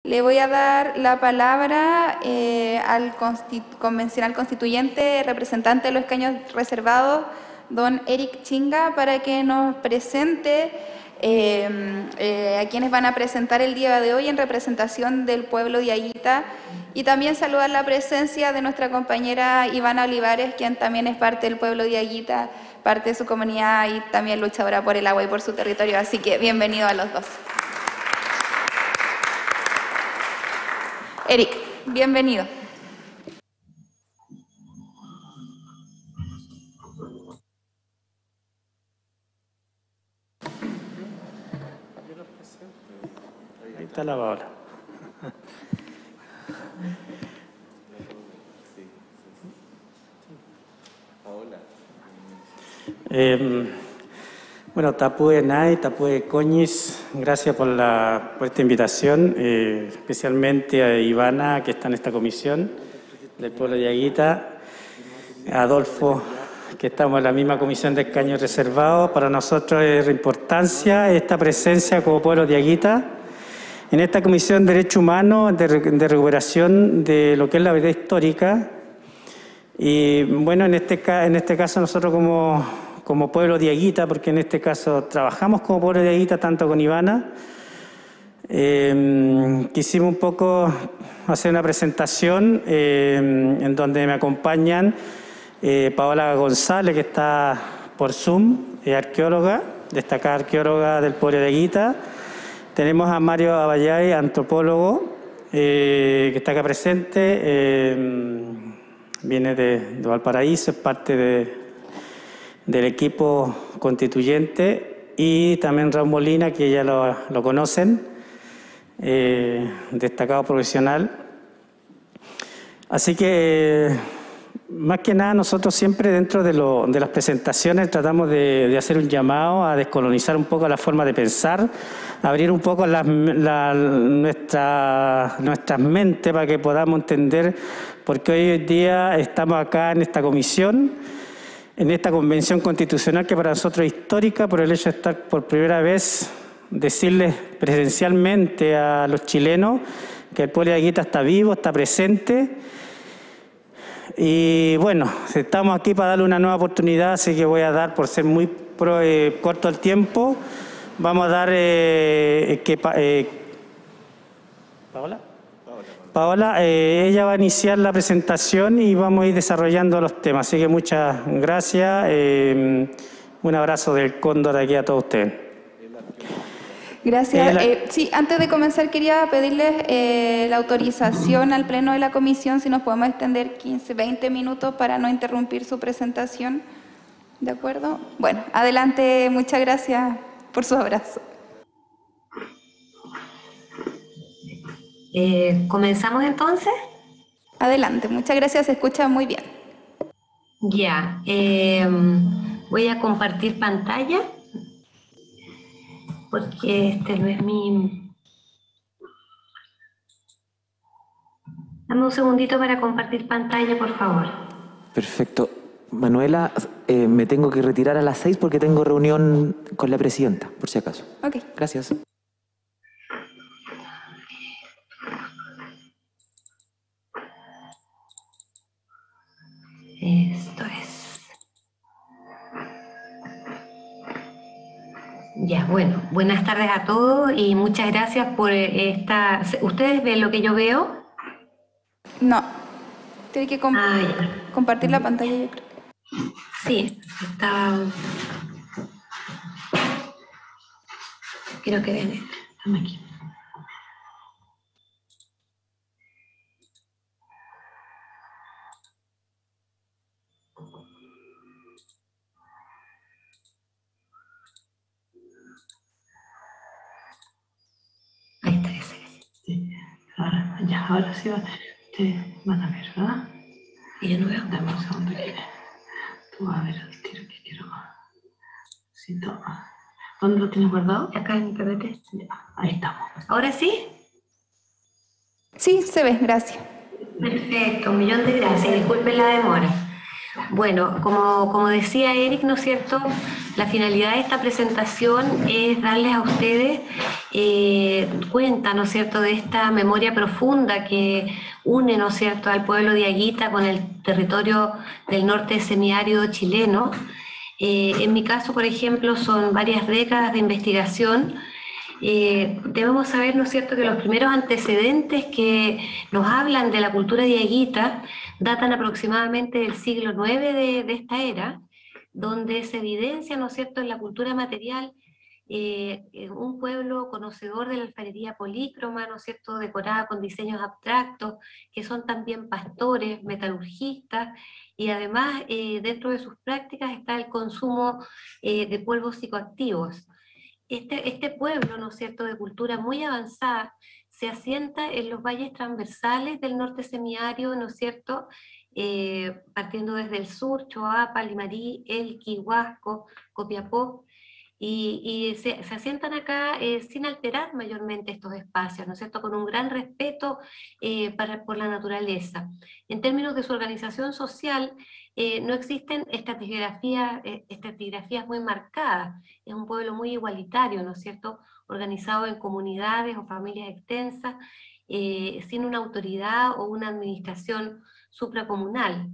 Le voy a dar la palabra al convencional constituyente, representante de los escaños reservados, don Eric Chinga, para que nos presente a quienes van a presentar el día de hoy en representación del pueblo de Aguita, y también saludar la presencia de nuestra compañera Ivana Olivares, quien también es parte del pueblo de Aguita, parte de su comunidad y también luchadora por el agua y por su territorio, así que bienvenido a los dos. Eric, bienvenido. Ahí está la Paola. Bueno, Tapue Nay, Tapue Coñis, gracias por esta invitación, especialmente a Ivana, que está en esta comisión del pueblo de Aguita, a Adolfo, que estamos en la misma comisión de escaños reservados. Para nosotros es de importancia esta presencia como pueblo de Aguita en esta comisión de Derechos Humanos, de recuperación de lo que es la verdad histórica. Y bueno, en este caso nosotros como pueblo de Aguita, porque en este caso trabajamos como pueblo de Aguita tanto con Ivana, quisimos un poco hacer una presentación en donde me acompañan Paola González, que está por Zoom, arqueóloga, destacada arqueóloga del pueblo de Aguita. Tenemos a Mario Abayay, antropólogo, que está acá presente, viene de Valparaíso, es parte del equipo constituyente, y también Raúl Molina, que ya lo conocen, destacado profesional. Así que, más que nada, nosotros siempre dentro de las presentaciones tratamos de hacer un llamado a descolonizar un poco la forma de pensar, abrir un poco nuestras mentes para que podamos entender por qué hoy en día estamos acá en esta comisión, en esta convención constitucional que para nosotros es histórica por el hecho de estar por primera vez, decirles presencialmente a los chilenos que el pueblo de Aguita está vivo, está presente. Y bueno, estamos aquí para darle una nueva oportunidad, así que voy a dar, por ser muy corto el tiempo, vamos a dar Paola, ella va a iniciar la presentación y vamos a ir desarrollando los temas. Así que muchas gracias. Un abrazo del Cóndor aquí a todos ustedes. Gracias. Sí, antes de comenzar quería pedirles la autorización al Pleno de la Comisión, si nos podemos extender 15, 20 minutos para no interrumpir su presentación. ¿De acuerdo? Bueno, adelante. Muchas gracias por su abrazo. ¿Comenzamos entonces? Adelante, muchas gracias, se escucha muy bien. Ya, voy a compartir pantalla porque este no es mi... Dame un segundito para compartir pantalla, por favor. Perfecto. Manuela, me tengo que retirar a las 6 porque tengo reunión con la presidenta, por si acaso. Ok. Gracias. Esto es. Ya, bueno, buenas tardes a todos y muchas gracias por esta... ¿Ustedes ven lo que yo veo? No, tiene que compartir la pantalla, yo creo. Sí, está... Quiero que vean esto. Dame aquí. Ahí está ese. Sí. Ahora sí ustedes van a ver, ¿verdad? Y yo no veo. Dame un segundo que tú vas a ver el tiro que quiero. Sí, toma. ¿Dónde lo tienes guardado? Acá en mi PPT. Ya, ahí estamos. ¿Ahora sí? Sí, se ve, gracias. Perfecto, un millón de gracias. Disculpen la demora. Bueno, como decía Eric, ¿no es cierto? La finalidad de esta presentación es darles a ustedes cuenta, ¿no es cierto?, de esta memoria profunda que une, ¿no es cierto?, al pueblo de Aguita con el territorio del norte semiárido chileno. En mi caso, por ejemplo, son varias décadas de investigación. Debemos saber, ¿no es cierto?, que los primeros antecedentes que nos hablan de la cultura diaguita datan aproximadamente del siglo IX de esta era, donde se evidencia, ¿no es cierto?, en la cultura material un pueblo conocedor de la alfarería polícroma, ¿no es cierto?, decorada con diseños abstractos, que son también pastores, metalurgistas, y además dentro de sus prácticas está el consumo de polvos psicoactivos. Este pueblo, ¿no es cierto?, de cultura muy avanzada, se asienta en los valles transversales del norte semiárido, ¿no es cierto?, partiendo desde el sur, Choapa, Limarí, Elqui, Huasco, Copiapó, y se asientan acá sin alterar mayormente estos espacios, ¿no es cierto?, con un gran respeto por la naturaleza. En términos de su organización social, no existen estratigrafías muy marcadas, es un pueblo muy igualitario, ¿no es cierto?, organizado en comunidades o familias extensas, sin una autoridad o una administración supracomunal.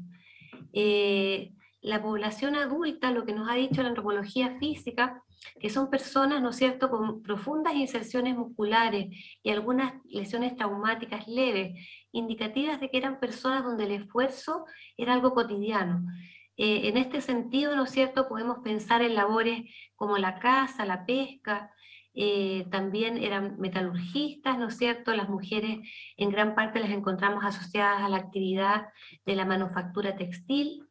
La población adulta, lo que nos ha dicho la antropología física, que son personas, ¿no es cierto?, con profundas inserciones musculares y algunas lesiones traumáticas leves, indicativas de que eran personas donde el esfuerzo era algo cotidiano. En este sentido, ¿no es cierto?, podemos pensar en labores como la caza, la pesca, también eran metalurgistas, ¿no es cierto? Las mujeres en gran parte las encontramos asociadas a la actividad de la manufactura textil,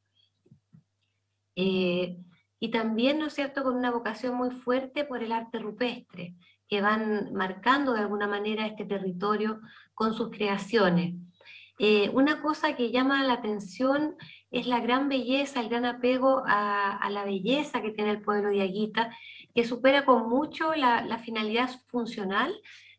y también, ¿no es cierto?, con una vocación muy fuerte por el arte rupestre, que van marcando de alguna manera este territorio con sus creaciones. Una cosa que llama la atención es la gran belleza, el gran apego a la belleza que tiene el pueblo de Aguita, que supera con mucho la finalidad funcional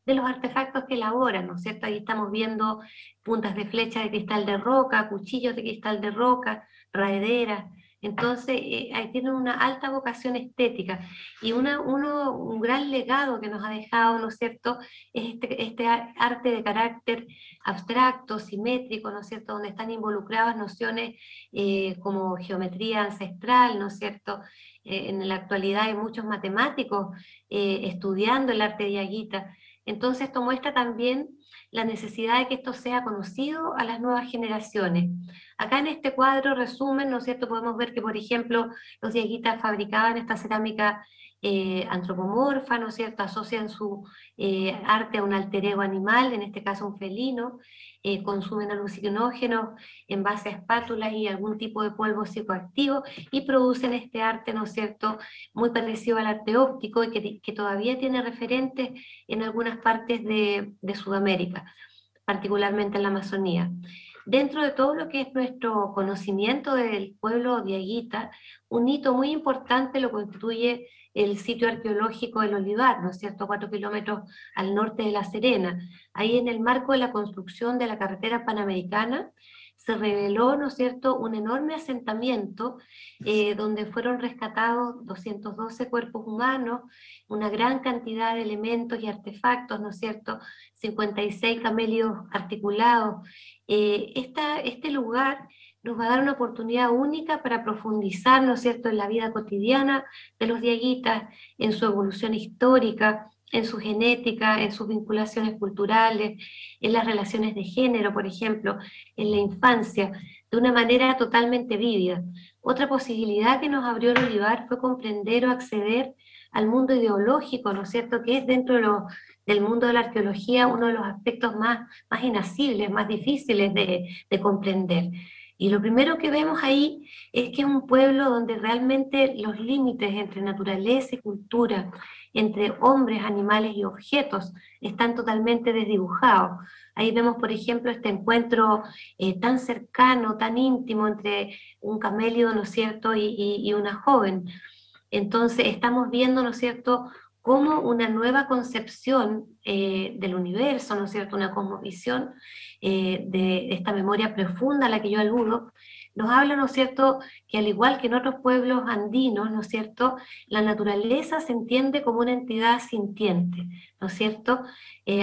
de los artefactos que elaboran, ¿no es cierto? Ahí estamos viendo puntas de flecha de cristal de roca, cuchillos de cristal de roca, raederas. Entonces, ahí tienen una alta vocación estética y un gran legado que nos ha dejado, ¿no es cierto?, es este arte de carácter abstracto, simétrico, ¿no es cierto?, donde están involucradas nociones como geometría ancestral, ¿no es cierto? En la actualidad hay muchos matemáticos estudiando el arte de Aguita. Entonces, esto muestra también la necesidad de que esto sea conocido a las nuevas generaciones. Acá en este cuadro resumen, ¿no es cierto?, podemos ver que, por ejemplo, los diaguitas fabricaban esta cerámica antropomorfa, ¿no es cierto?, asocian su arte a un alter ego animal, en este caso un felino, consumen alucinógenos en base a espátulas y algún tipo de polvo psicoactivo y producen este arte, ¿no es cierto?, muy parecido al arte óptico y que todavía tiene referentes en algunas partes de Sudamérica, particularmente en la Amazonía. Dentro de todo lo que es nuestro conocimiento del pueblo diaguita, un hito muy importante lo constituye el sitio arqueológico del Olivar, ¿no es cierto?, 4 kilómetros al norte de La Serena. Ahí en el marco de la construcción de la carretera panamericana, se reveló, ¿no es cierto?, un enorme asentamiento donde fueron rescatados 212 cuerpos humanos, una gran cantidad de elementos y artefactos, ¿no es cierto?, 56 camélidos articulados. Este lugar nos va a dar una oportunidad única para profundizar, ¿no es cierto?, en la vida cotidiana de los diaguitas, en su evolución histórica, en su genética, en sus vinculaciones culturales, en las relaciones de género, por ejemplo, en la infancia, de una manera totalmente vívida. Otra posibilidad que nos abrió el Olivar fue comprender o acceder al mundo ideológico, ¿no es cierto?, que es dentro del mundo de la arqueología uno de los aspectos más inacibles, más difíciles de comprender. Y lo primero que vemos ahí es que es un pueblo donde realmente los límites entre naturaleza y cultura, entre hombres, animales y objetos, están totalmente desdibujados. Ahí vemos, por ejemplo, este encuentro tan cercano, tan íntimo entre un camélido, ¿no es cierto?, y una joven. Entonces estamos viendo, ¿no es cierto?, cómo una nueva concepción del universo, ¿no es cierto?, una cosmovisión de esta memoria profunda a la que yo aludo, nos habla, ¿no es cierto?, que al igual que en otros pueblos andinos, ¿no es cierto?, la naturaleza se entiende como una entidad sintiente, ¿no es cierto?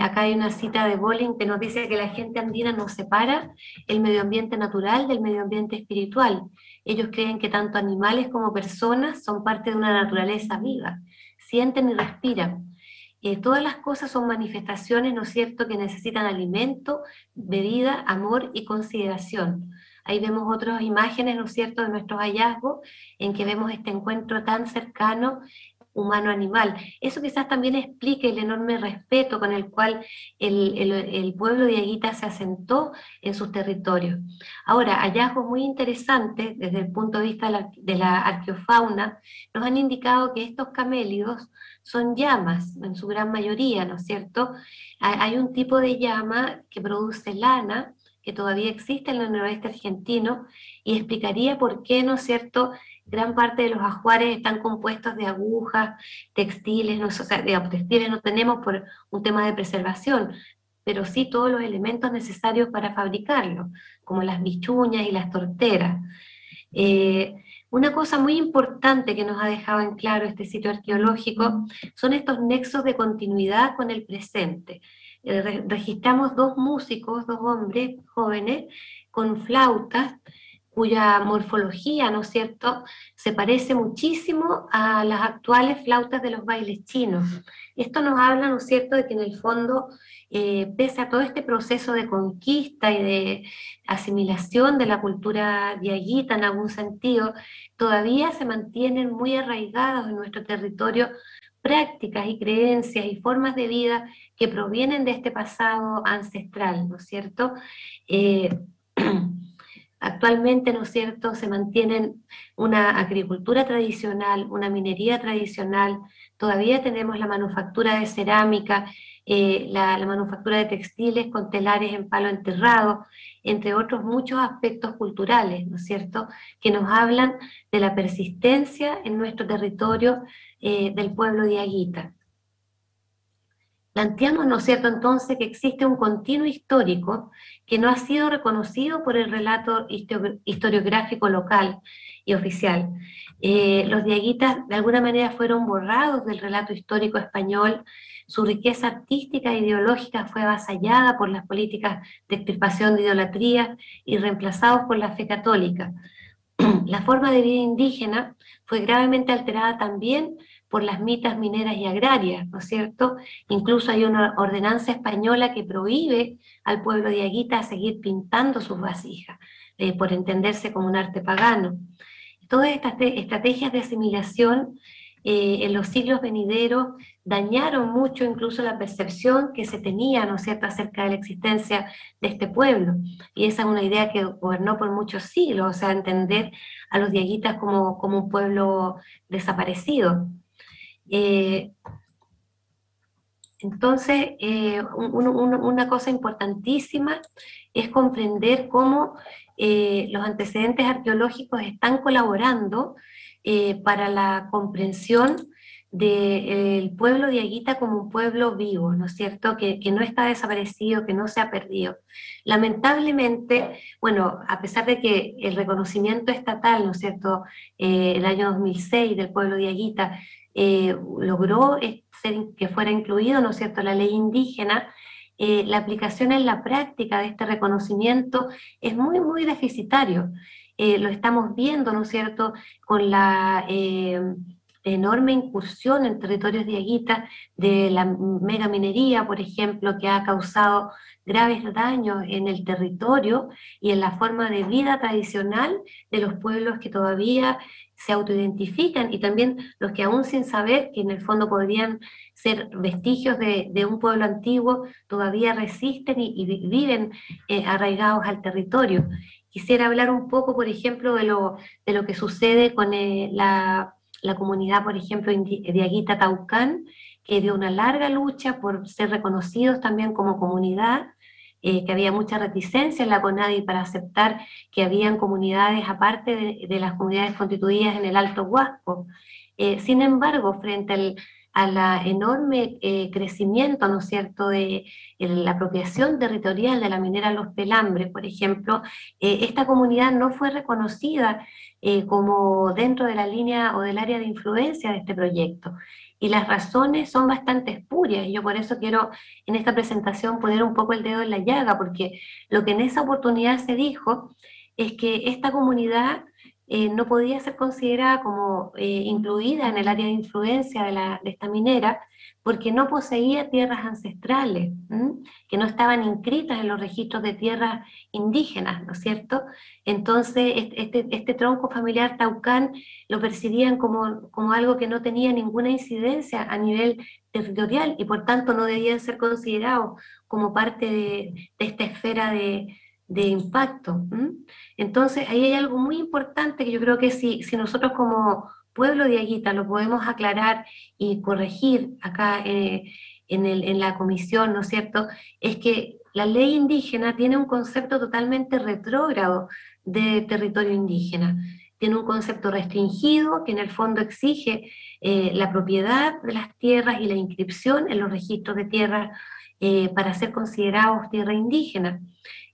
Acá hay una cita de Bolling que nos dice que la gente andina no separa el medio ambiente natural del medio ambiente espiritual. Ellos creen que tanto animales como personas son parte de una naturaleza viva, sienten y respiran. Todas las cosas son manifestaciones, ¿no es cierto?, que necesitan alimento, bebida, amor y consideración. Ahí vemos otras imágenes, ¿no es cierto?, de nuestros hallazgos, en que vemos este encuentro tan cercano humano-animal. Eso quizás también explique el enorme respeto con el cual el pueblo de Aguita se asentó en sus territorios. Ahora, hallazgos muy interesantes desde el punto de vista de la arqueofauna nos han indicado que estos camélidos son llamas, en su gran mayoría, ¿no es cierto? Hay un tipo de llama que produce lana, que todavía existe en el noroeste argentino, y explicaría por qué, ¿no es cierto?, gran parte de los ajuares están compuestos de agujas, textiles, no, o sea, de textiles no tenemos por un tema de preservación, pero sí todos los elementos necesarios para fabricarlo, como las bichuñas y las torteras. Una cosa muy importante que nos ha dejado en claro este sitio arqueológico son estos nexos de continuidad con el presente. Registramos dos músicos, dos hombres jóvenes, con flautas, cuya morfología, ¿no es cierto?, se parece muchísimo a las actuales flautas de los bailes chinos. Esto nos habla, ¿no es cierto?, de que en el fondo, pese a todo este proceso de conquista y de asimilación de la cultura diaguita en algún sentido, todavía se mantienen muy arraigados en nuestro territorio prácticas y creencias y formas de vida que provienen de este pasado ancestral, ¿no es cierto? Actualmente, ¿no es cierto?, se mantienen una agricultura tradicional, una minería tradicional, todavía tenemos la manufactura de cerámica, la manufactura de textiles con telares en palo enterrado, entre otros muchos aspectos culturales, ¿no es cierto?, que nos hablan de la persistencia en nuestro territorio del pueblo de Aguita. Planteamos, ¿no es cierto?, entonces, que existe un continuo histórico que no ha sido reconocido por el relato historiográfico local y oficial. Los diaguitas de alguna manera fueron borrados del relato histórico español, su riqueza artística e ideológica fue avasallada por las políticas de extirpación de idolatría y reemplazados por la fe católica. La forma de vida indígena fue gravemente alterada también por las mitas mineras y agrarias, ¿no es cierto? Incluso hay una ordenanza española que prohíbe al pueblo de Aguita seguir pintando sus vasijas, por entenderse como un arte pagano. Todas estas estrategias de asimilación en los siglos venideros dañaron mucho incluso la percepción que se tenía, ¿no es cierto?, acerca de la existencia de este pueblo. Y esa es una idea que gobernó por muchos siglos, o sea, entender a los diaguitas como un pueblo desaparecido. Entonces, una cosa importantísima es comprender cómo los antecedentes arqueológicos están colaborando para la comprensión del pueblo de Aguita como un pueblo vivo, ¿no es cierto?, que no está desaparecido, que no se ha perdido. Lamentablemente, bueno, a pesar de que el reconocimiento estatal, ¿no es cierto?, el año 2006 del pueblo de Aguita logró que fuera incluido, ¿no es cierto?, la ley indígena, la aplicación en la práctica de este reconocimiento es muy, muy deficitario. Lo estamos viendo, ¿no es cierto?, con la enorme incursión en territorios de Aguita de la megaminería, por ejemplo, que ha causado graves daños en el territorio y en la forma de vida tradicional de los pueblos que todavía se autoidentifican y también los que aún sin saber que en el fondo podrían ser vestigios de un pueblo antiguo, todavía resisten y viven arraigados al territorio. Quisiera hablar un poco, por ejemplo, de lo que sucede con la comunidad, por ejemplo, de Aguita Taucán, que dio una larga lucha por ser reconocidos también como comunidad, que había mucha reticencia en la CONADI para aceptar que habían comunidades aparte de las comunidades constituidas en el Alto Huasco. Sin embargo, frente la enorme crecimiento, ¿no es cierto?, de la apropiación territorial de la minera Los Pelambres, por ejemplo, esta comunidad no fue reconocida como dentro de la línea o del área de influencia de este proyecto. Y las razones son bastante espurias, y yo por eso quiero en esta presentación poner un poco el dedo en la llaga, porque lo que en esa oportunidad se dijo es que esta comunidad no podía ser considerada como incluida en el área de influencia de esta minera, porque no poseía tierras ancestrales, que no estaban inscritas en los registros de tierras indígenas, ¿no es cierto? Entonces, este tronco familiar Taucán lo percibían como algo que no tenía ninguna incidencia a nivel territorial y por tanto no debían ser considerados como parte de esta esfera de impacto. Entonces, ahí hay algo muy importante que yo creo que si nosotros como pueblo de Diaguita lo podemos aclarar y corregir acá en la comisión, ¿no es cierto?, es que la ley indígena tiene un concepto totalmente retrógrado de territorio indígena. Tiene un concepto restringido que en el fondo exige la propiedad de las tierras y la inscripción en los registros de tierras para ser considerados tierra indígena.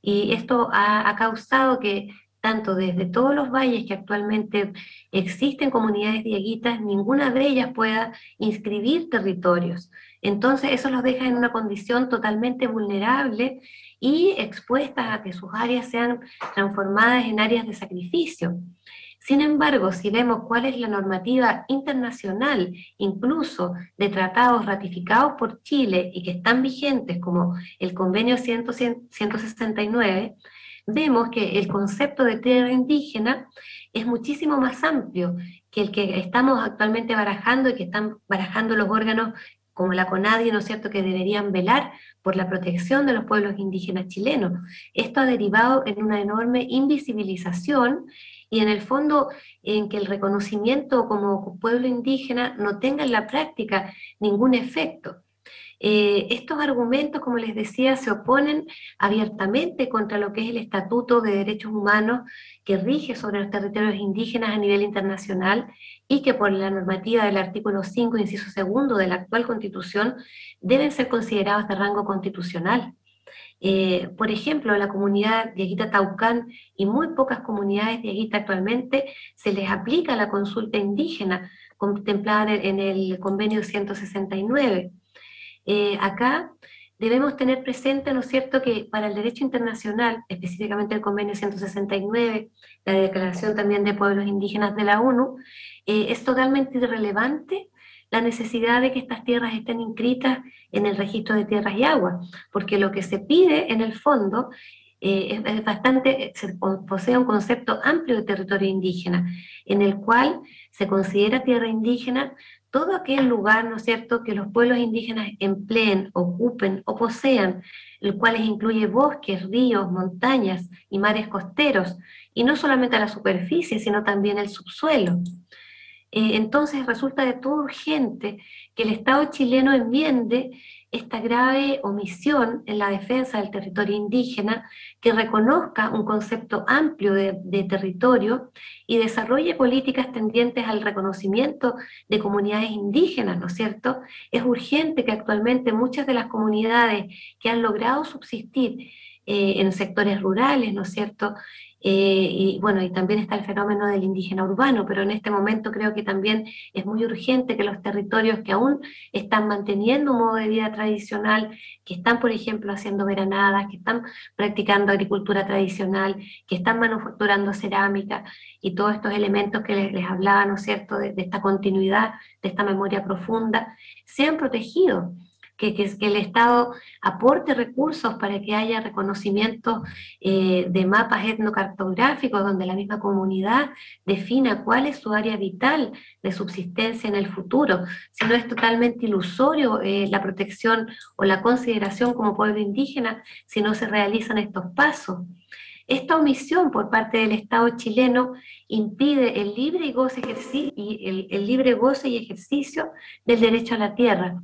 Y esto ha causado que tanto desde todos los valles que actualmente existen comunidades diaguitas, ninguna de ellas pueda inscribir territorios. Entonces eso los deja en una condición totalmente vulnerable y expuestas a que sus áreas sean transformadas en áreas de sacrificio. Sin embargo, si vemos cuál es la normativa internacional, incluso de tratados ratificados por Chile y que están vigentes, como el Convenio 169, vemos que el concepto de tierra indígena es muchísimo más amplio que el que estamos actualmente barajando y que están barajando los órganos como la CONADI, ¿no es cierto?, que deberían velar por la protección de los pueblos indígenas chilenos. Esto ha derivado en una enorme invisibilización y en el fondo en que el reconocimiento como pueblo indígena no tenga en la práctica ningún efecto. Estos argumentos, como les decía, se oponen abiertamente contra lo que es el Estatuto de Derechos Humanos que rige sobre los territorios indígenas a nivel internacional y que por la normativa del artículo 5, inciso segundo de la actual Constitución, deben ser considerados de rango constitucional. Por ejemplo, la comunidad diaguita Taucán y muy pocas comunidades diaguita actualmente se les aplica la consulta indígena contemplada en el convenio 169. Acá debemos tener presente, ¿no es cierto?, que para el derecho internacional, específicamente el convenio 169, la declaración también de pueblos indígenas de la ONU, es totalmente irrelevante la necesidad de que estas tierras estén inscritas en el registro de tierras y aguas, porque lo que se pide en el fondo posee un concepto amplio de territorio indígena, en el cual se considera tierra indígena todo aquel lugar, ¿no es cierto?, que los pueblos indígenas empleen, ocupen o posean, el cual incluye bosques, ríos, montañas y mares costeros, y no solamente a la superficie, sino también el subsuelo. Entonces resulta de todo urgente que el Estado chileno enmiende esta grave omisión en la defensa del territorio indígena, que reconozca un concepto amplio de territorio y desarrolle políticas tendientes al reconocimiento de comunidades indígenas, ¿no es cierto? Es urgente que actualmente muchas de las comunidades que han logrado subsistir en sectores rurales, ¿no es cierto?, y bueno, y también está el fenómeno del indígena urbano, pero en este momento creo que también es muy urgente que los territorios que aún están manteniendo un modo de vida tradicional, que están, por ejemplo, haciendo veranadas, que están practicando agricultura tradicional, que están manufacturando cerámica y todos estos elementos que les hablaba, ¿no es cierto?, de esta continuidad, de esta memoria profunda, sean protegidos. Que el Estado aporte recursos para que haya reconocimiento de mapas etnocartográficos donde la misma comunidad defina cuál es su área vital de subsistencia en el futuro, si no es totalmente ilusorio la protección o la consideración como pueblo indígena si no se realizan estos pasos. Esta omisión por parte del Estado chileno impide el libre goce y ejercicio del derecho a la tierra,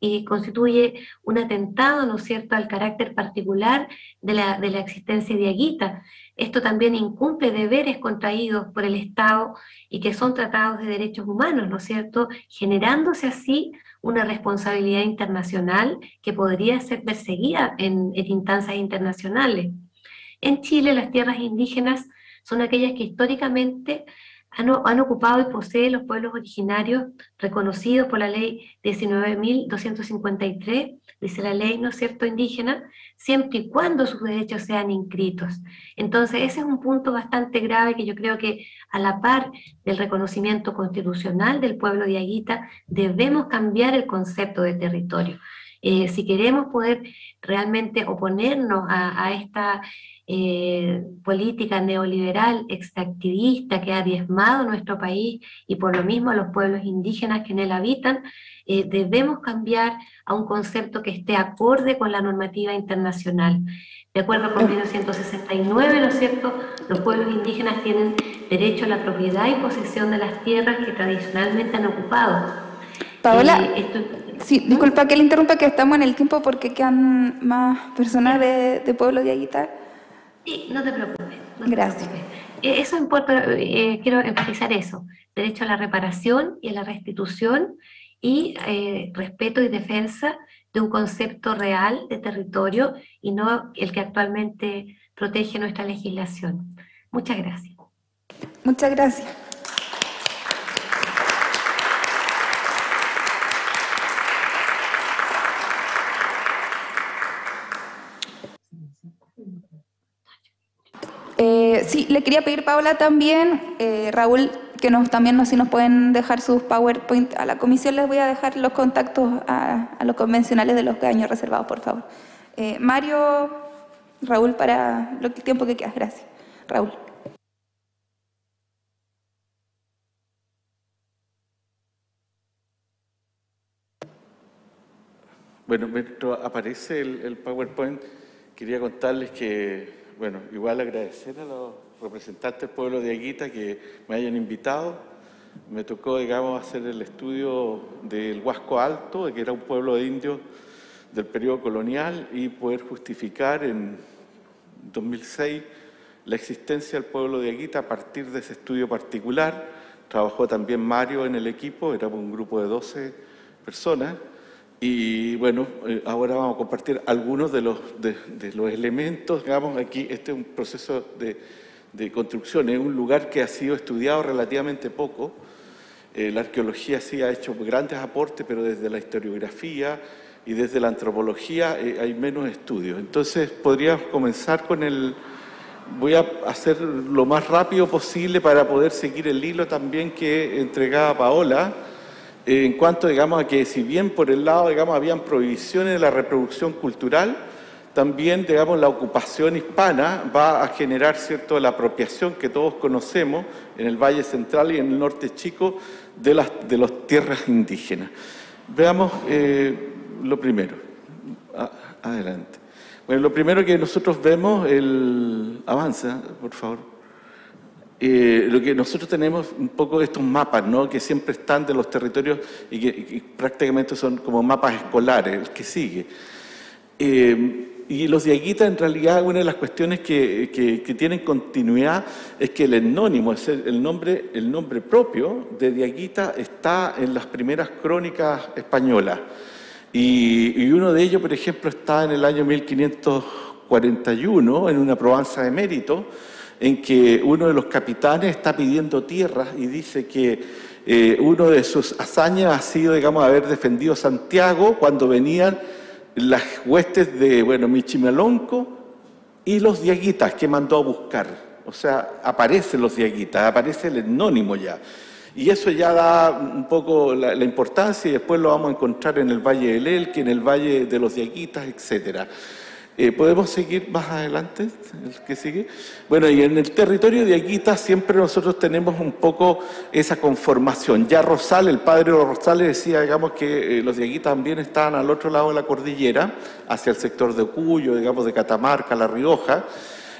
y constituye un atentado, ¿no es cierto?, al carácter particular de la existencia diaguita. Esto también incumple deberes contraídos por el Estado y que son tratados de derechos humanos, ¿no es cierto?, generándose así una responsabilidad internacional que podría ser perseguida en instancias internacionales. En Chile, las tierras indígenas son aquellas que históricamente han ocupado y poseen los pueblos originarios reconocidos por la ley 19.253, dice la ley, ¿no es cierto?, indígena, siempre y cuando sus derechos sean inscritos. Entonces, ese es un punto bastante grave que yo creo que a la par del reconocimiento constitucional del pueblo diaguita, debemos cambiar el concepto de territorio. Si queremos poder realmente oponernos a esta política neoliberal extractivista que ha diezmado nuestro país y por lo mismo a los pueblos indígenas que en él habitan, debemos cambiar a un concepto que esté acorde con la normativa internacional. De acuerdo con 1969, ¿no es cierto?, los pueblos indígenas tienen derecho a la propiedad y posesión de las tierras que tradicionalmente han ocupado. Paola, sí, disculpa que le interrumpa, que estamos en el tiempo porque quedan más personas de pueblo diaguita. Sí, no te preocupes. Gracias. Eso importa, quiero enfatizar eso, derecho a la reparación y a la restitución y respeto y defensa de un concepto real de territorio y no el que actualmente protege nuestra legislación. Muchas gracias. Muchas gracias. Sí, le quería pedir, Paola, también, Raúl, que si nos pueden dejar sus PowerPoint a la comisión, les voy a dejar los contactos a los convencionales de los escaños reservados, por favor. Mario, Raúl, para el tiempo que queda. Gracias. Raúl. Bueno, mientras aparece el PowerPoint, quería contarles que, bueno, igual agradecer a los representantes del pueblo de Diaguita que me hayan invitado. Me tocó, digamos, hacer el estudio del Huasco Alto, que era un pueblo de indios del periodo colonial, y poder justificar en 2006 la existencia del pueblo de Diaguita a partir de ese estudio particular. Trabajó también Mario en el equipo, éramos un grupo de 12 personas. Y bueno, ahora vamos a compartir algunos de los elementos. Digamos, aquí este es un proceso de construcción, es un lugar que ha sido estudiado relativamente poco. La arqueología sí ha hecho grandes aportes, pero desde la historiografía y desde la antropología hay menos estudios. Entonces podríamos comenzar con voy a hacer lo más rápido posible para poder seguir el hilo también que entregaba Paola. En cuanto, digamos, a que si bien por el lado, digamos, habían prohibiciones de la reproducción cultural, también, digamos, la ocupación hispana va a generar, ¿cierto?, la apropiación que todos conocemos en el Valle Central y en el Norte Chico de las tierras indígenas. Veamos lo primero. Adelante. Bueno, lo primero que nosotros vemos, avanza, por favor. Lo que nosotros tenemos un poco estos mapas, ¿no?, que siempre están de los territorios y que prácticamente son como mapas escolares, el que sigue. Y los diaguitas, en realidad, una de las cuestiones que tienen continuidad es que el etnónimo, es el nombre propio de diaguita, está en las primeras crónicas españolas. Y uno de ellos, por ejemplo, está en el año 1541, en una probanza de mérito, en que uno de los capitanes está pidiendo tierras y dice que uno de sus hazañas ha sido, digamos, haber defendido Santiago cuando venían las huestes de, bueno, Michimalonco y los diaguitas que mandó a buscar. O sea, aparecen los diaguitas, aparece el etnónimo ya. Y eso ya da un poco la importancia, y después lo vamos a encontrar en el Valle del Elqui, en el Valle de los Diaguitas, etcétera. ¿Podemos seguir más adelante? ¿El que sigue? Bueno, y en el territorio de Diaguita siempre nosotros tenemos un poco esa conformación. Ya Rosales, el padre Rosales decía, digamos, que los diaguitas también estaban al otro lado de la cordillera, hacia el sector de Cuyo, digamos, de Catamarca, La Rioja,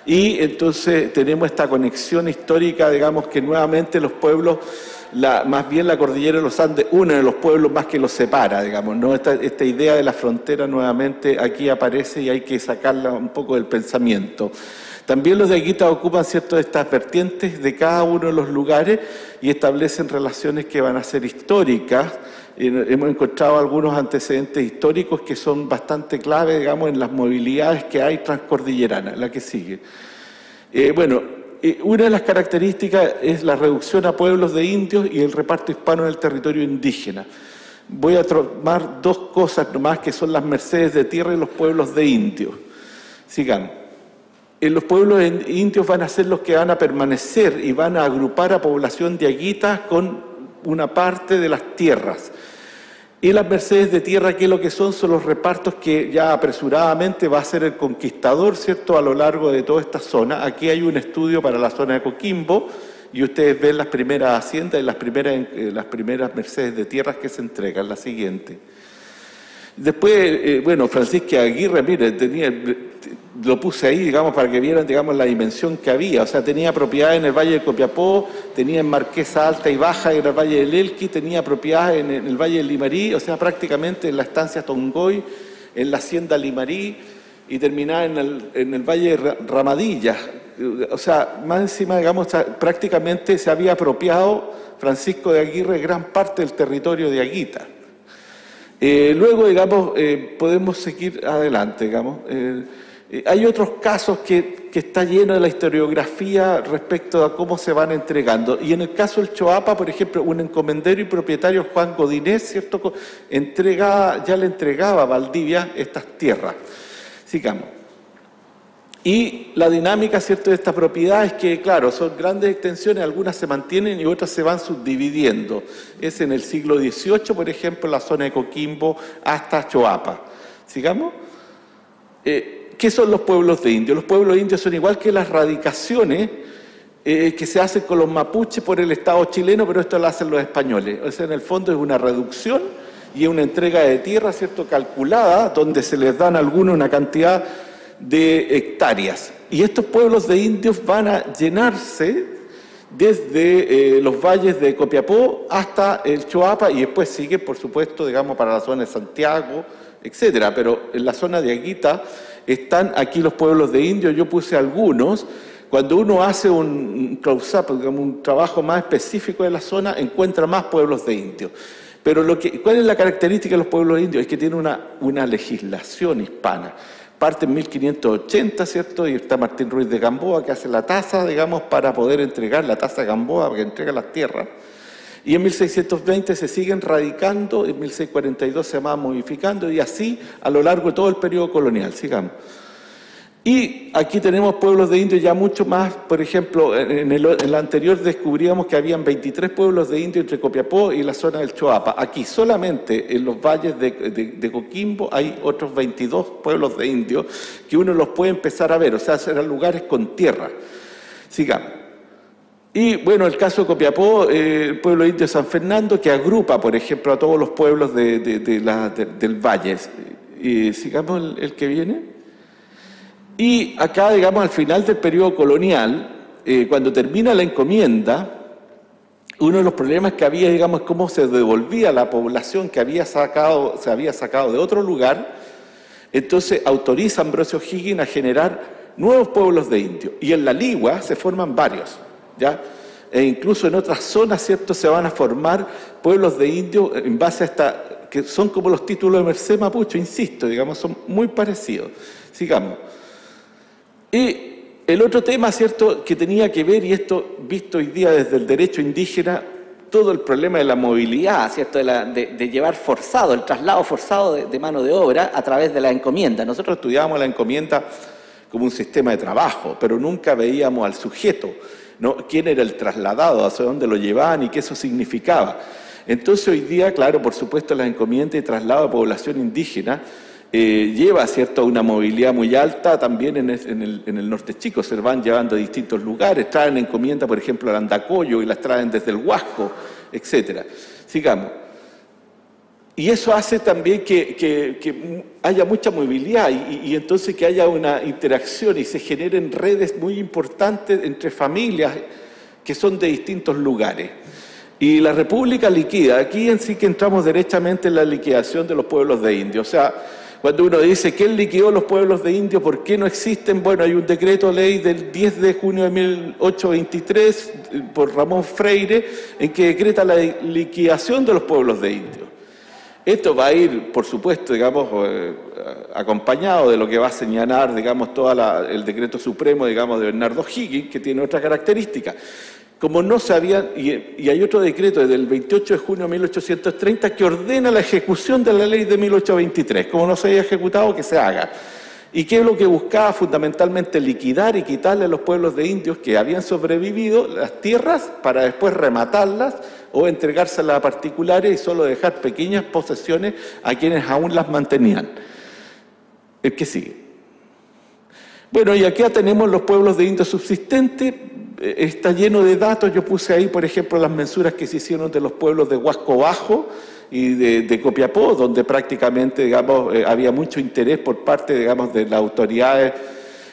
y entonces tenemos esta conexión histórica, digamos, que nuevamente los pueblos más bien la cordillera de los Andes une a los pueblos más que los separa, digamos, ¿no? Esta idea de la frontera nuevamente aquí aparece y hay que sacarla un poco del pensamiento. También los de Aguita ocupan ciertas de estas vertientes de cada uno de los lugares y establecen relaciones que van a ser históricas. Hemos encontrado algunos antecedentes históricos que son bastante clave, digamos, en las movilidades que hay transcordilleranas, la que sigue. Una de las características es la reducción a pueblos de indios y el reparto hispano en el territorio indígena. Voy a tomar dos cosas nomás, que son las mercedes de tierra y los pueblos de indios. Sigamos. Los pueblos indios van a ser los que van a permanecer y van a agrupar a población de Aguita con una parte de las tierras. Y las mercedes de tierra, ¿qué es lo que son? Son los repartos que ya apresuradamente va a hacer el conquistador, ¿cierto?, a lo largo de toda esta zona. Aquí hay un estudio para la zona de Coquimbo y ustedes ven las primeras haciendas y las primeras mercedes de tierras que se entregan, la siguiente. Después, Francisco Aguirre, mire, lo puse ahí, digamos, para que vieran, digamos, la dimensión que había. O sea, tenía propiedades en el Valle de Copiapó, tenía en Marquesa Alta y Baja en el Valle del Elqui, tenía propiedades en el Valle del Limarí, o sea, prácticamente en la estancia Tongoy, en la hacienda Limarí, y terminaba en el Valle de Ramadilla. O sea, más encima, digamos, prácticamente se había apropiado Francisco de Aguirre gran parte del territorio de Aguita. Luego, digamos, podemos seguir adelante, digamos. Hay otros casos que está lleno de la historiografía respecto a cómo se van entregando. Y en el caso del Choapa, por ejemplo, un encomendero y propietario, Juan Godinés, ¿cierto?, ya le entregaba a Valdivia estas tierras. Sigamos. Y la dinámica, ¿cierto?, de esta propiedad es que, claro, son grandes extensiones, algunas se mantienen y otras se van subdividiendo. Es en el siglo XVIII, por ejemplo, la zona de Coquimbo hasta Choapa. ¿Sigamos? ¿Qué son los pueblos de indios? Los pueblos indios son igual que las radicaciones que se hacen con los mapuches por el Estado chileno, pero esto lo hacen los españoles. O sea, en el fondo es una reducción y una entrega de tierra, ¿cierto?, calculada, donde se les dan a algunos una cantidad de hectáreas. Y estos pueblos de indios van a llenarse desde los valles de Copiapó hasta el Choapa y después sigue, por supuesto, digamos, para la zona de Santiago, etcétera. Pero en la zona de Aguita están aquí los pueblos de indios. Yo puse algunos. Cuando uno hace un close-up, digamos, un trabajo más específico de la zona, encuentra más pueblos de indios. Pero ¿cuál es la característica de los pueblos de indios? Es que tienen una legislación hispana. Parte en 1580, ¿cierto? Y está Martín Ruiz de Gamboa, que hace la tasa, digamos, para poder entregar la tasa de Gamboa, que entrega las tierras. Y en 1620 se siguen radicando, en 1642 se va modificando, y así a lo largo de todo el periodo colonial. Sigamos. Y aquí tenemos pueblos de indios ya mucho más. Por ejemplo, en la anterior descubríamos que habían 23 pueblos de indios entre Copiapó y la zona del Choapa. Aquí solamente en los valles de Coquimbo hay otros 22 pueblos de indios que uno los puede empezar a ver, o sea, serán lugares con tierra. Sigamos. Y bueno, el caso de Copiapó, el pueblo indio de San Fernando, que agrupa, por ejemplo, a todos los pueblos del valle. Y sigamos el que viene. Y acá, digamos, al final del periodo colonial, cuando termina la encomienda, uno de los problemas que había, digamos, es cómo se devolvía la población que se había sacado de otro lugar. Entonces autoriza a Ambrosio O'Higgins a generar nuevos pueblos de indios. Y en la Ligua se forman varios, ¿ya? E incluso en otras zonas, ¿cierto?, se van a formar pueblos de indios en base a que son como los títulos de Merced Mapuche, insisto, digamos, son muy parecidos. Sigamos. Y el otro tema, ¿cierto?, que tenía que ver, y esto visto hoy día desde el derecho indígena, todo el problema de la movilidad, ¿cierto?, de llevar forzado, el traslado forzado de mano de obra a través de la encomienda. Nosotros estudiábamos la encomienda como un sistema de trabajo, pero nunca veíamos al sujeto, ¿no?, quién era el trasladado, hacia dónde lo llevaban y qué eso significaba. Entonces hoy día, claro, por supuesto, las encomiendas y traslado de población indígena lleva, ¿cierto?, una movilidad muy alta también en el norte chico. Se van llevando a distintos lugares, traen encomienda, por ejemplo, al Andacollo y las traen desde el Huasco, etc. Sigamos. Y eso hace también que haya mucha movilidad y entonces que haya una interacción y se generen redes muy importantes entre familias que son de distintos lugares. Y la República liquida, aquí en sí que entramos derechamente en la liquidación de los pueblos de indios. O sea, cuando uno dice, ¿quién liquidó los pueblos de indios? ¿Por qué no existen? Bueno, hay un decreto ley del 10 de junio de 1823 por Ramón Freire en que decreta la liquidación de los pueblos de indios. Esto va a ir, por supuesto, digamos, acompañado de lo que va a señalar, digamos, todo el decreto supremo, digamos, de Bernardo Higgins, que tiene otra característica. Como no se había, y hay otro decreto del 28 de junio de 1830 que ordena la ejecución de la ley de 1823. Como no se había ejecutado, que se haga. ¿Y qué es lo que buscaba? Fundamentalmente liquidar y quitarle a los pueblos de indios que habían sobrevivido las tierras para después rematarlas o entregárselas a particulares y solo dejar pequeñas posesiones a quienes aún las mantenían. El que sigue. Bueno, y aquí ya tenemos los pueblos de indios subsistentes. Está lleno de datos. Yo puse ahí, por ejemplo, las mensuras que se hicieron de los pueblos de Huasco Bajo y de Copiapó, donde prácticamente, digamos, había mucho interés por parte, digamos, de las autoridades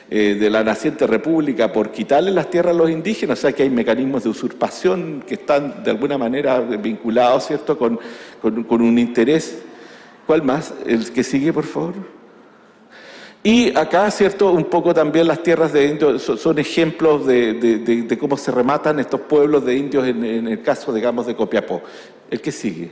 de la naciente república por quitarle las tierras a los indígenas. O sea que hay mecanismos de usurpación que están de alguna manera vinculados, ¿cierto?, con un interés. ¿Cuál más? El que sigue, por favor. Y acá, ¿cierto?, un poco también las tierras de indios son ejemplos de cómo se rematan estos pueblos de indios en el caso, digamos, de Copiapó. El que sigue.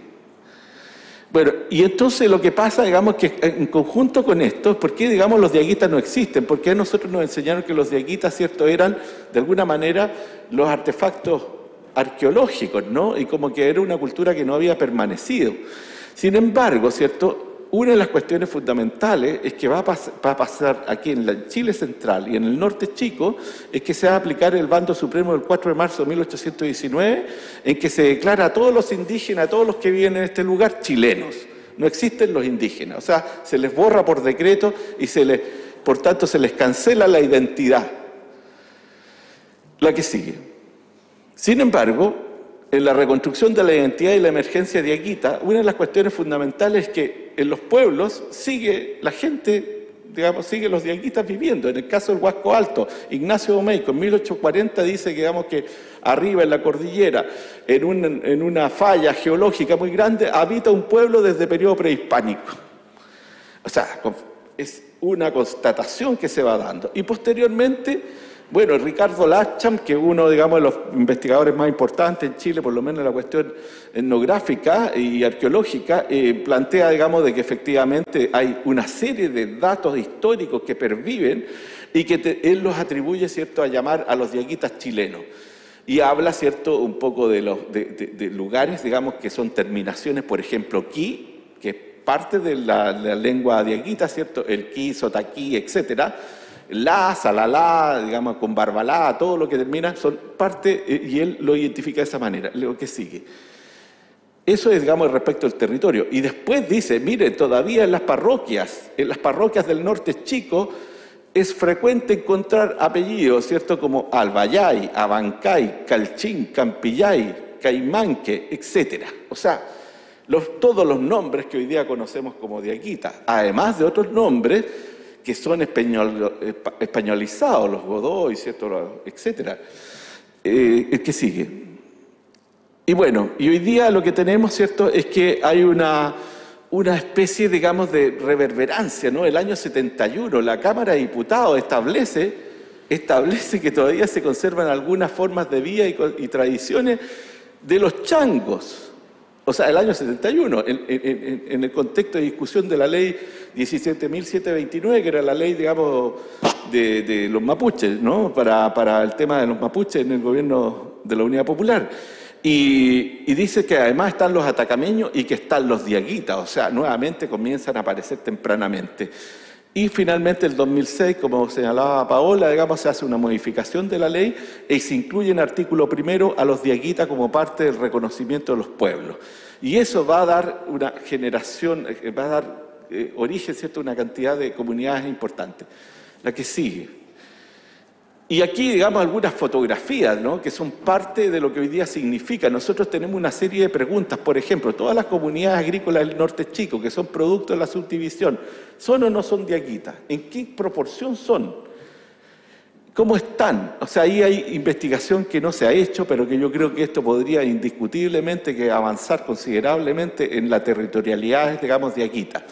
Bueno, y entonces lo que pasa, digamos, que en conjunto con esto, ¿por qué, digamos, los diaguitas no existen? Porque a nosotros nos enseñaron que los diaguitas, ¿cierto?, eran, de alguna manera, los artefactos arqueológicos, ¿no? Y como que era una cultura que no había permanecido. Sin embargo, ¿cierto?, una de las cuestiones fundamentales es que va a pasar aquí en la Chile central y en el norte chico, es que se va a aplicar el bando supremo del 4 de marzo de 1819, en que se declara a todos los indígenas, a todos los que viven en este lugar, chilenos. No existen los indígenas, o sea, se les borra por decreto y por tanto se les cancela la identidad. La que sigue. Sin embargo, en la reconstrucción de la identidad y la emergencia diaguita, una de las cuestiones fundamentales es que en los pueblos sigue la gente, digamos, sigue los diaguitas viviendo. En el caso del Huasco Alto, Ignacio Domeyko en 1840 dice que, digamos, que arriba en la cordillera, en una falla geológica muy grande, habita un pueblo desde periodo prehispánico. O sea, es una constatación que se va dando. Y posteriormente, bueno, Ricardo Lacham, que es uno, digamos, de los investigadores más importantes en Chile, por lo menos en la cuestión etnográfica y arqueológica, plantea, digamos, de que efectivamente hay una serie de datos históricos que perviven y que él los atribuye, ¿cierto?, a llamar a los diaguitas chilenos. Y habla, ¿cierto?, un poco de lugares, digamos, que son terminaciones, por ejemplo, Qui, que es parte de la lengua diaguita, ¿cierto?, el Qui, Sotaquí, etcétera. La, Salalá, digamos, con Barbalá, todo lo que termina son parte, y él lo identifica de esa manera. Lo que sigue. Eso es, digamos, respecto al territorio. Y después dice, mire, todavía en las parroquias del norte chico, es frecuente encontrar apellidos, ¿cierto?, como Albayay, Abancay, Calchín, Campillay, Caimanque, etcétera. O sea, todos los nombres que hoy día conocemos como diaguita, además de otros nombres que son españolizados, los Godoy, ¿cierto?, etcétera. El que sigue. Y bueno, y hoy día lo que tenemos, ¿cierto?, es que hay una especie, digamos, de reverberancia, ¿no? El año 71, la Cámara de Diputados establece que todavía se conservan algunas formas de vida y tradiciones de los changos. O sea, el año 71, en el contexto de discusión de la ley 17.729, que era la ley, digamos, de los mapuches, ¿no?, para el tema de los mapuches en el gobierno de la Unidad Popular. Y dice que además están los atacameños y que están los diaguitas, o sea, nuevamente comienzan a aparecer tempranamente. Y finalmente, el 2006, como señalaba Paola, digamos, se hace una modificación de la ley y se incluye en artículo primero a los diaguitas como parte del reconocimiento de los pueblos. Y eso va a dar una generación, va a dar origen, ¿cierto?, a una cantidad de comunidades importantes. La que sigue. Y aquí, digamos, algunas fotografías, ¿no?, que son parte de lo que hoy día significa. Nosotros tenemos una serie de preguntas. Por ejemplo, todas las comunidades agrícolas del norte chico, que son producto de la subdivisión, ¿son o no son diaguitas? ¿En qué proporción son? ¿Cómo están? O sea, ahí hay investigación que no se ha hecho, pero que yo creo que esto podría indiscutiblemente que avanzar considerablemente en la territorialidad, digamos, de Yaquita.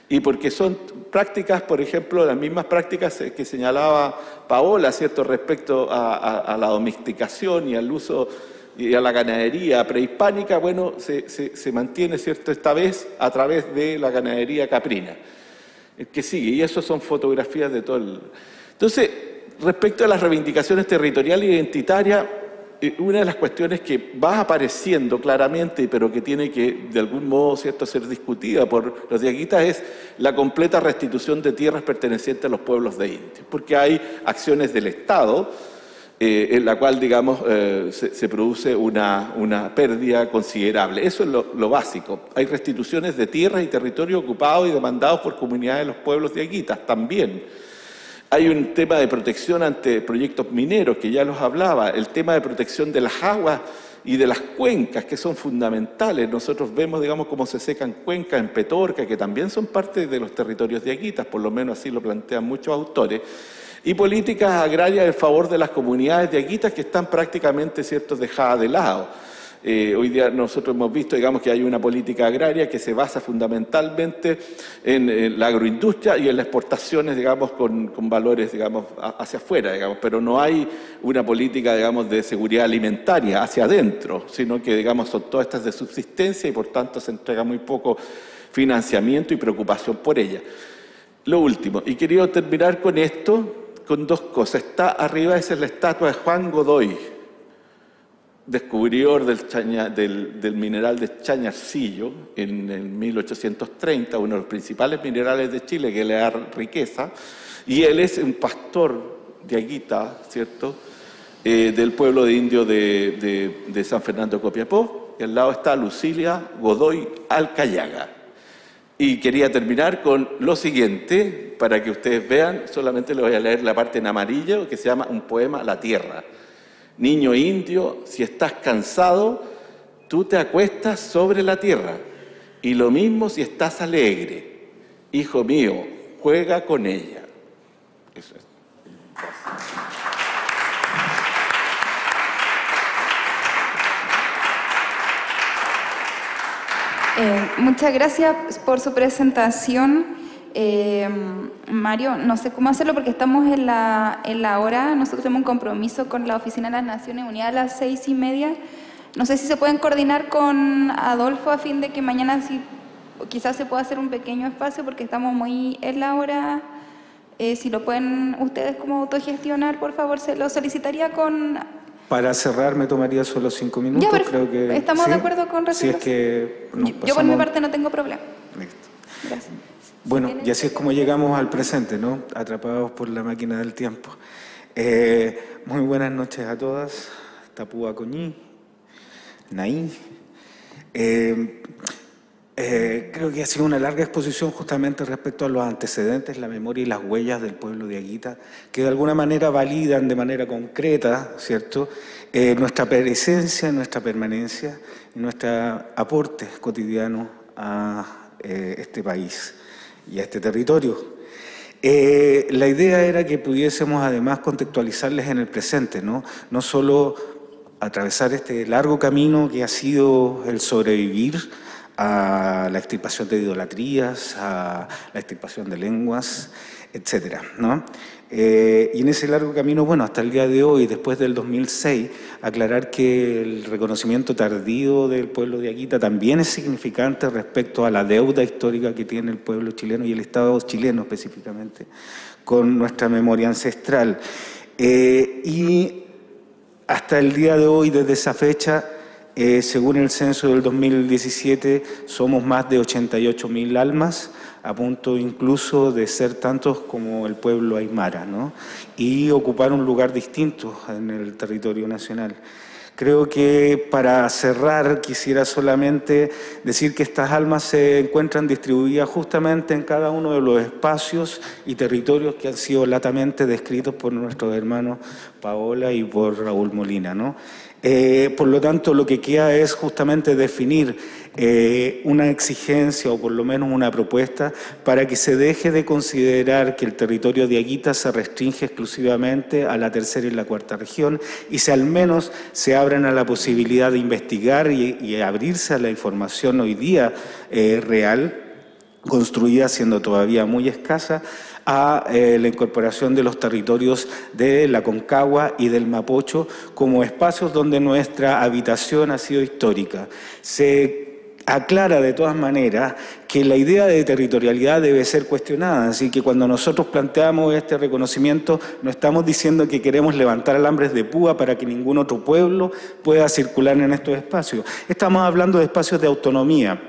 Y porque son prácticas, por ejemplo, las mismas prácticas que señalaba Paola, ¿cierto?, respecto a la domesticación y al uso y a la ganadería prehispánica, bueno, se mantiene, ¿cierto?, esta vez a través de la ganadería caprina, que sigue, y eso son fotografías de todo el... Entonces, respecto a las reivindicaciones territoriales e identitarias, una de las cuestiones que va apareciendo claramente, pero que tiene que, de algún modo, ¿cierto?, ser discutida por los diaguitas, es la completa restitución de tierras pertenecientes a los pueblos de indios, porque hay acciones del Estado en la cual, digamos, se produce una pérdida considerable. Eso es lo básico. Hay restituciones de tierras y territorios ocupados y demandados por comunidades de los pueblos diaguitas también. Hay un tema de protección ante proyectos mineros, que ya los hablaba, el tema de protección de las aguas y de las cuencas, que son fundamentales. Nosotros vemos, digamos, cómo se secan cuencas en Petorca, que también son parte de los territorios diaguitas, por lo menos así lo plantean muchos autores, y políticas agrarias en favor de las comunidades diaguitas que están prácticamente, ¿cierto?, dejadas de lado. Hoy día nosotros hemos visto, digamos, que hay una política agraria que se basa fundamentalmente en la agroindustria y en las exportaciones, digamos, con valores, digamos, hacia afuera, digamos, pero no hay una política, digamos, de seguridad alimentaria hacia adentro, sino que, digamos, son todas estas de subsistencia y por tanto se entrega muy poco financiamiento y preocupación por ella. Lo último, y quería terminar con esto, con dos cosas. Está arriba, esa es la estatua de Juan Godoy, descubridor del mineral de Chañarcillo en el 1830, uno de los principales minerales de Chile que le da riqueza, y él es un pastor diaguita, ¿cierto?, del pueblo de indios de San Fernando de Copiapó, y al lado está Lucilia Godoy Alcayaga. Y quería terminar con lo siguiente, para que ustedes vean, solamente les voy a leer la parte en amarillo, que se llama un poema, La Tierra. Niño indio, si estás cansado, tú te acuestas sobre la tierra, y lo mismo si estás alegre. Hijo mío, juega con ella. Eso es. Muchas gracias por su presentación. Mario, no sé cómo hacerlo porque estamos en la hora. Nosotros tenemos un compromiso con la Oficina de las Naciones Unidas a las 6:30. No sé si se pueden coordinar con Adolfo a fin de que mañana quizás se pueda hacer un pequeño espacio porque estamos muy en la hora. Si lo pueden ustedes como autogestionar, por favor, se lo solicitaría con... Para cerrar me tomaría solo 5 minutos. Ya, creo que estamos ¿sí? de acuerdo con Si es que yo por mi parte no tengo problema. Listo. Gracias. Bueno, y así es como llegamos al presente, ¿no? Atrapados por la máquina del tiempo. Muy buenas noches a todas. Tapúa Coñí, Naí. Creo que ha sido una larga exposición justamente respecto a los antecedentes, la memoria y las huellas del pueblo de Yaguita, que de alguna manera validan de manera concreta, ¿cierto?, nuestra presencia, nuestra permanencia y nuestro aporte cotidiano a este país y a este territorio. La idea era que pudiésemos además contextualizarles en el presente, ¿no? No solo atravesar este largo camino que ha sido el sobrevivir a la extirpación de idolatrías, a la extirpación de lenguas, etcétera, ¿no? Y en ese largo camino, bueno, hasta el día de hoy, después del 2006, aclarar que el reconocimiento tardío del pueblo de Yaguita también es significante respecto a la deuda histórica que tiene el pueblo chileno y el Estado chileno específicamente con nuestra memoria ancestral. Y hasta el día de hoy, desde esa fecha, según el censo del 2017, somos más de 88.000 almas, a punto incluso de ser tantos como el pueblo aymara, ¿no? Y ocupar un lugar distinto en el territorio nacional. Creo que para cerrar quisiera solamente decir que estas almas se encuentran distribuidas justamente en cada uno de los espacios y territorios que han sido latamente descritos por nuestros hermanos Paola y por Raúl Molina, ¿no? Por lo tanto, lo que queda es justamente definir una exigencia o por lo menos una propuesta para que se deje de considerar que el territorio de Aguita se restringe exclusivamente a la tercera y la cuarta región y si al menos se abran a la posibilidad de investigar y abrirse a la información hoy día real, construida siendo todavía muy escasa, a la incorporación de los territorios de la Concagua y del Mapocho como espacios donde nuestra habitación ha sido histórica. Se aclara de todas maneras que la idea de territorialidad debe ser cuestionada, así que cuando nosotros planteamos este reconocimiento no estamos diciendo que queremos levantar alambres de púa para que ningún otro pueblo pueda circular en estos espacios. Estamos hablando de espacios de autonomía,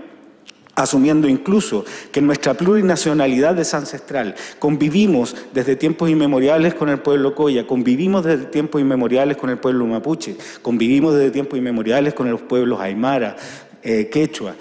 asumiendo incluso que nuestra plurinacionalidad es ancestral. Convivimos desde tiempos inmemoriales con el pueblo Coya, convivimos desde tiempos inmemoriales con el pueblo mapuche, convivimos desde tiempos inmemoriales con los pueblos aymara, quechua.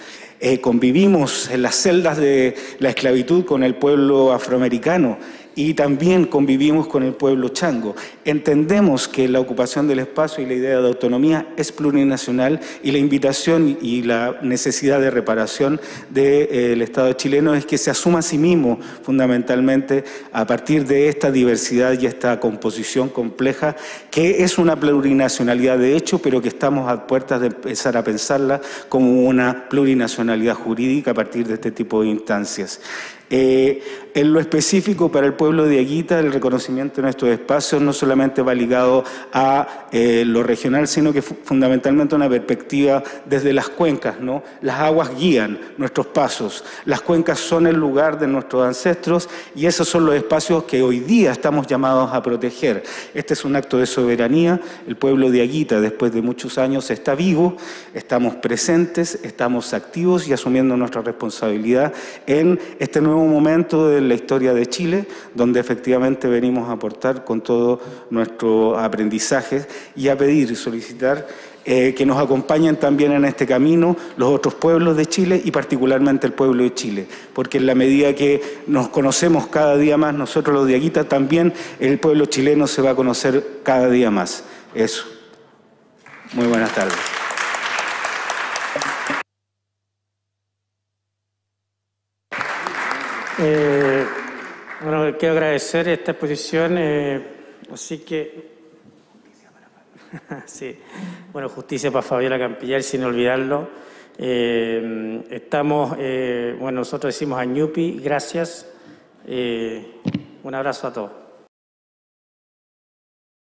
Convivimos en las celdas de la esclavitud con el pueblo afroamericano y también convivimos con el pueblo chango. Entendemos que la ocupación del espacio y la idea de autonomía es plurinacional y la invitación y la necesidad de reparación del Estado chileno es que se asuma a sí mismo fundamentalmente a partir de esta diversidad y esta composición compleja que es una plurinacionalidad de hecho, pero que estamos a puertas de empezar a pensarla como una plurinacionalidad jurídica a partir de este tipo de instancias. En lo específico para el pueblo de Aguita, el reconocimiento de nuestros espacios no solamente va ligado a lo regional, sino que fundamentalmente una perspectiva desde las cuencas, ¿no? Las aguas guían nuestros pasos, las cuencas son el lugar de nuestros ancestros y esos son los espacios que hoy día estamos llamados a proteger. Este es un acto de soberanía, el pueblo de Aguita después de muchos años está vivo, estamos presentes, estamos activos y asumiendo nuestra responsabilidad en este nuevo momento de la historia de Chile, donde efectivamente venimos a aportar con todo nuestro aprendizaje y a pedir y solicitar que nos acompañen también en este camino los otros pueblos de Chile y particularmente el pueblo de Chile, porque en la medida que nos conocemos cada día más, nosotros los de Aguita, también el pueblo chileno se va a conocer cada día más. Eso. Muy buenas tardes. Bueno, quiero agradecer esta exposición, así que, sí, bueno, justicia para Fabiola Campillar, sin olvidarlo. Bueno, nosotros decimos a Ñupi, gracias, un abrazo a todos.